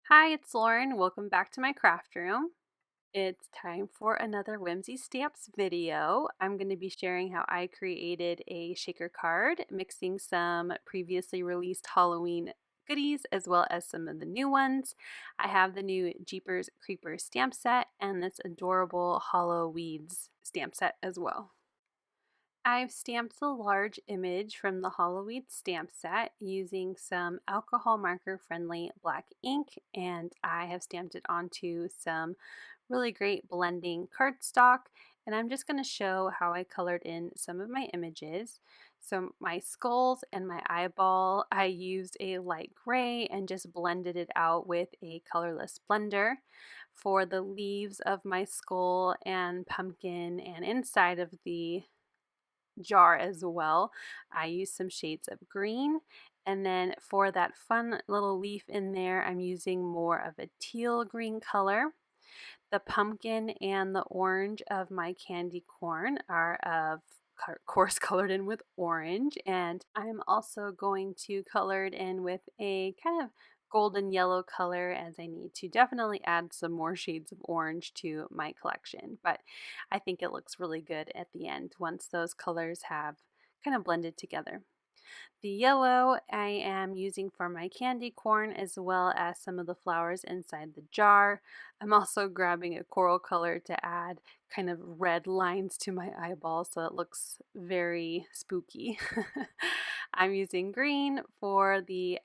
Hi, it's Lauren. Welcome back to my craft room. It's time for another Whimsy Stamps video. I'm going to be sharing how I created a shaker card, mixing some previously released Halloween goodies as well as some of the new ones. I have the new Jeepers Creepers stamp set and this adorable Halloweeds stamp set as well. I've stamped the large image from the Halloweeds stamp set using some alcohol marker friendly black ink, and I have stamped it onto some really great blending cardstock, and I'm just going to show how I colored in some of my images. So my skulls and my eyeball, I used a light gray and just blended it out with a colorless blender. For the leaves of my skull and pumpkin and inside of the jar as well, I use some shades of green. And then for that fun little leaf in there, I'm using more of a teal green color. The pumpkin and the orange of my candy corn are of course colored in with orange, and I'm also going to color it in with a kind of golden yellow color, as I need to definitely add some more shades of orange to my collection, but I think it looks really good at the end once those colors have kind of blended together. The yellow I am using for my candy corn as well as some of the flowers inside the jar. I'm also grabbing a coral color to add kind of red lines to my eyeball so it looks very spooky. I'm using green for the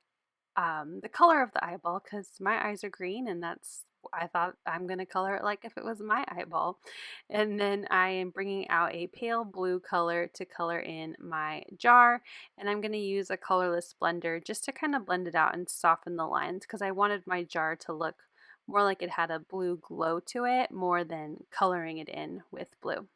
color of the eyeball because my eyes are green, and I thought I'm going to color it like if it was my eyeball. And then I am bringing out a pale blue color to color in my jar, and I'm going to use a colorless blender just to kind of blend it out and soften the lines because I wanted my jar to look more like it had a blue glow to it more than coloring it in with blue.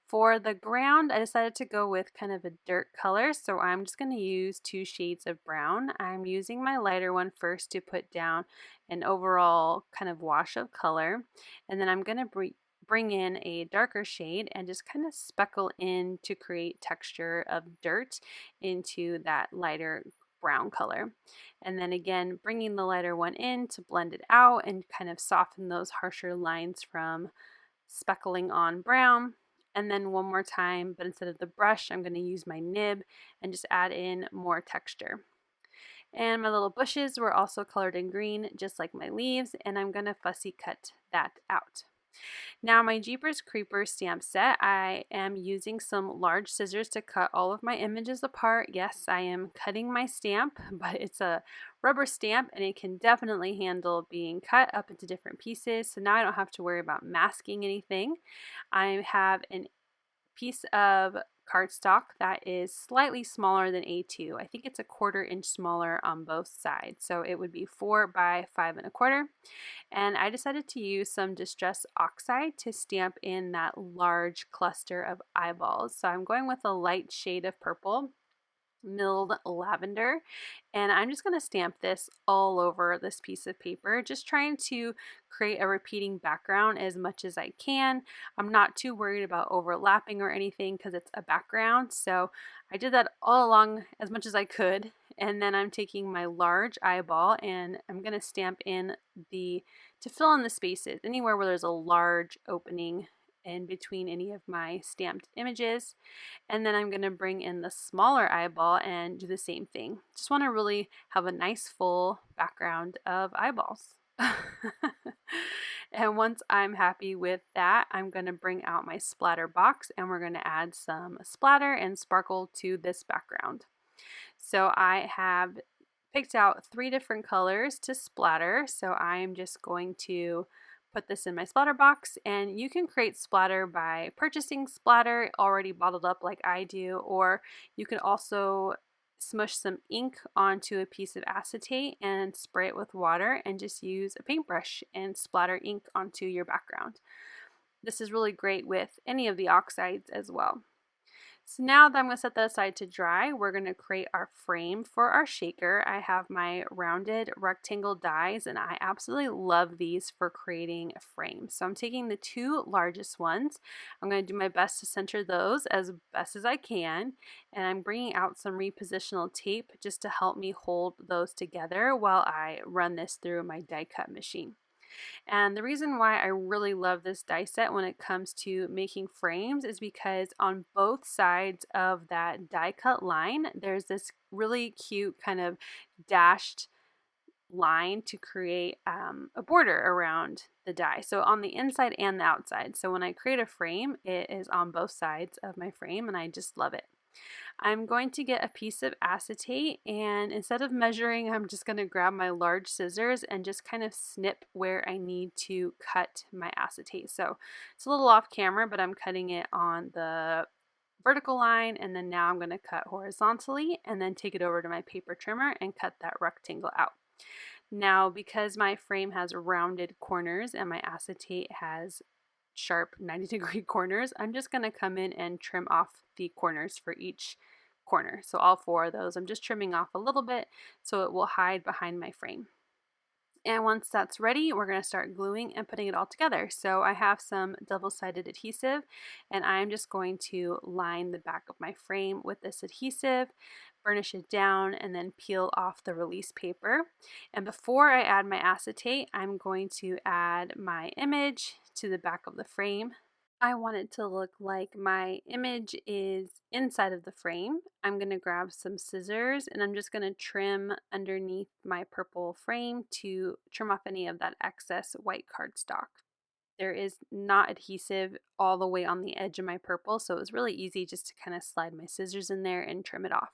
For the ground, I decided to go with kind of a dirt color, so I'm just going to use two shades of brown. I'm using my lighter one first to put down an overall kind of wash of color, and then I'm going to bring in a darker shade and just kind of speckle in to create texture of dirt into that lighter brown color. And then again, bringing the lighter one in to blend it out and kind of soften those harsher lines from speckling on brown. And then one more time, but instead of the brush, I'm going to use my nib and just add in more texture. And my little bushes were also colored in green, just like my leaves, and I'm going to fussy cut that out. Now my Jeepers Creepers stamp set, I am using some large scissors to cut all of my images apart. Yes, I am cutting my stamp, but it's a rubber stamp and it can definitely handle being cut up into different pieces. So now I don't have to worry about masking anything. I have a piece of cardstock that is slightly smaller than A2. I think it's a 1/4 inch smaller on both sides. So it would be 4 by 5 1/4. And I decided to use some Distress Oxide to stamp in that large cluster of eyeballs. So I'm going with a light shade of purple, milled lavender, and I'm just going to stamp this all over this piece of paper, just trying to create a repeating background as much as I can. I'm not too worried about overlapping or anything because it's a background, so I did that all along as much as I could. And then I'm taking my large eyeball and I'm going to stamp in to fill in the spaces anywhere where there's a large opening in between any of my stamped images. And then I'm going to bring in the smaller eyeball and do the same thing. Just want to really have a nice full background of eyeballs. And once I'm happy with that, I'm going to bring out my splatter box and we're going to add some splatter and sparkle to this background. So I have picked out 3 different colors to splatter. So I'm just going to put this in my splatter box, and you can create splatter by purchasing splatter already bottled up like I do, or you can also smush some ink onto a piece of acetate and spray it with water and just use a paintbrush and splatter ink onto your background. This is really great with any of the oxides as well. So now that I'm going to set that aside to dry, we're going to create our frame for our shaker. I have my rounded rectangle dies and I absolutely love these for creating a frame. So I'm taking the two largest ones. I'm going to do my best to center those as best as I can. And I'm bringing out some repositional tape just to help me hold those together while I run this through my die cut machine. And the reason why I really love this die set when it comes to making frames is because on both sides of that die cut line, there's this really cute kind of dashed line to create a border around the die. So on the inside and the outside. So when I create a frame, it is on both sides of my frame and I just love it. I'm going to get a piece of acetate and instead of measuring, I'm just going to grab my large scissors and just kind of snip where I need to cut my acetate. So it's a little off camera, but I'm cutting it on the vertical line and then now I'm going to cut horizontally and then take it over to my paper trimmer and cut that rectangle out. Now, because my frame has rounded corners and my acetate has sharp 90-degree corners, I'm just going to come in and trim off the corners for each corner. So all four of those, I'm just trimming off a little bit so it will hide behind my frame. And once that's ready, we're going to start gluing and putting it all together. So I have some double-sided adhesive and I'm just going to line the back of my frame with this adhesive, burnish it down, and then peel off the release paper. And before I add my acetate, I'm going to add my image to the back of the frame. I want it to look like my image is inside of the frame. I'm going to grab some scissors and I'm just going to trim underneath my purple frame to trim off any of that excess white cardstock. There is not adhesive all the way on the edge of my purple, so it was really easy just to kind of slide my scissors in there and trim it off.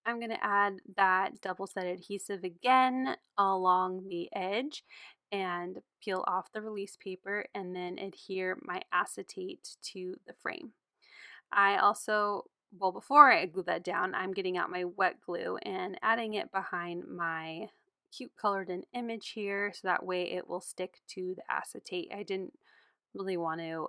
I'm going to add that double-sided adhesive again along the edge and peel off the release paper and then adhere my acetate to the frame. I also, well, before I glue that down, I'm getting out my wet glue and adding it behind my cute colored in image here so that way it will stick to the acetate. I didn't really want to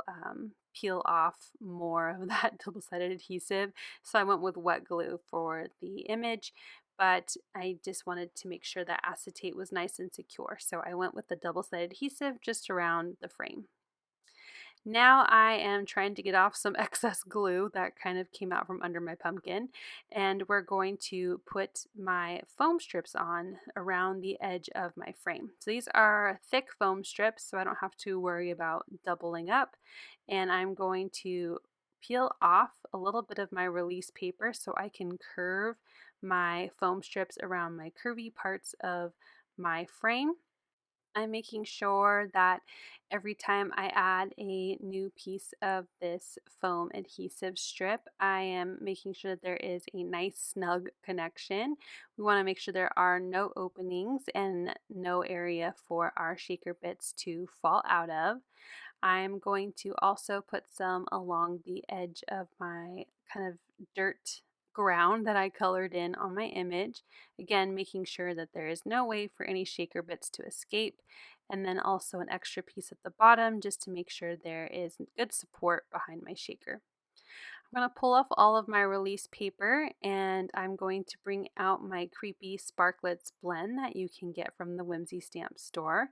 peel off more of that double-sided adhesive, so I went with wet glue for the image, but I just wanted to make sure that acetate was nice and secure, so I went with the double-sided adhesive just around the frame. Now I am trying to get off some excess glue that kind of came out from under my pumpkin, and we're going to put my foam strips on around the edge of my frame. So these are thick foam strips, so I don't have to worry about doubling up, and I'm going to peel off a little bit of my release paper so I can curve my foam strips around my curvy parts of my frame. I'm making sure that every time I add a new piece of this foam adhesive strip, I am making sure that there is a nice snug connection. We want to make sure there are no openings and no area for our shaker bits to fall out of. I'm going to also put some along the edge of my kind of dirt ground that I colored in on my image. Again, making sure that there is no way for any shaker bits to escape. And then also an extra piece at the bottom just to make sure there is good support behind my shaker. I'm going to pull off all of my release paper and I'm going to bring out my creepy Sparkletz blend that you can get from the Whimsy Stamps store.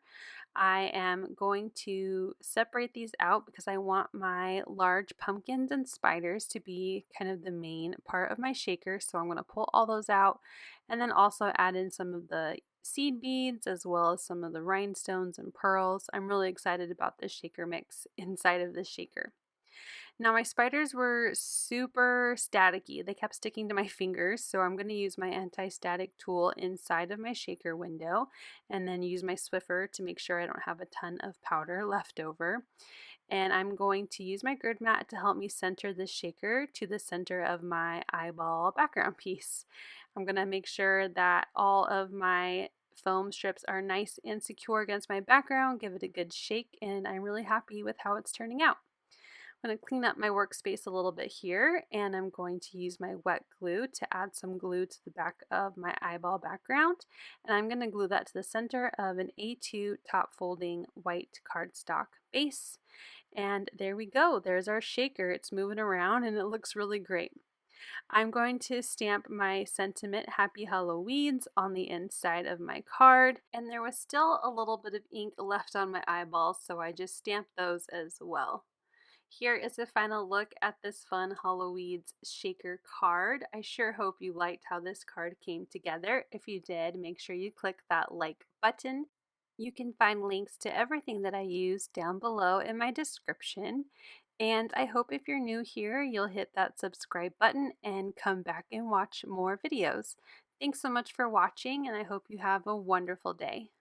I am going to separate these out because I want my large pumpkins and spiders to be kind of the main part of my shaker. So I'm going to pull all those out and then also add in some of the seed beads as well as some of the rhinestones and pearls. I'm really excited about this shaker mix inside of this shaker. Now my spiders were super staticky. They kept sticking to my fingers, so I'm going to use my anti-static tool inside of my shaker window and then use my Swiffer to make sure I don't have a ton of powder left over. And I'm going to use my grid mat to help me center this shaker to the center of my eyeball background piece. I'm going to make sure that all of my foam strips are nice and secure against my background, give it a good shake, and I'm really happy with how it's turning out. I'm going to clean up my workspace a little bit here and I'm going to use my wet glue to add some glue to the back of my eyeball background, and I'm going to glue that to the center of an A2 top folding white cardstock base. And there we go, there's our shaker. It's moving around and it looks really great. I'm going to stamp my sentiment Happy Halloweeds on the inside of my card, and there was still a little bit of ink left on my eyeballs, so I just stamped those as well. Here is a final look at this fun Halloweeds shaker card. I sure hope you liked how this card came together. If you did, make sure you click that like button. You can find links to everything that I use down below in my description. And I hope if you're new here, you'll hit that subscribe button and come back and watch more videos. Thanks so much for watching, and I hope you have a wonderful day.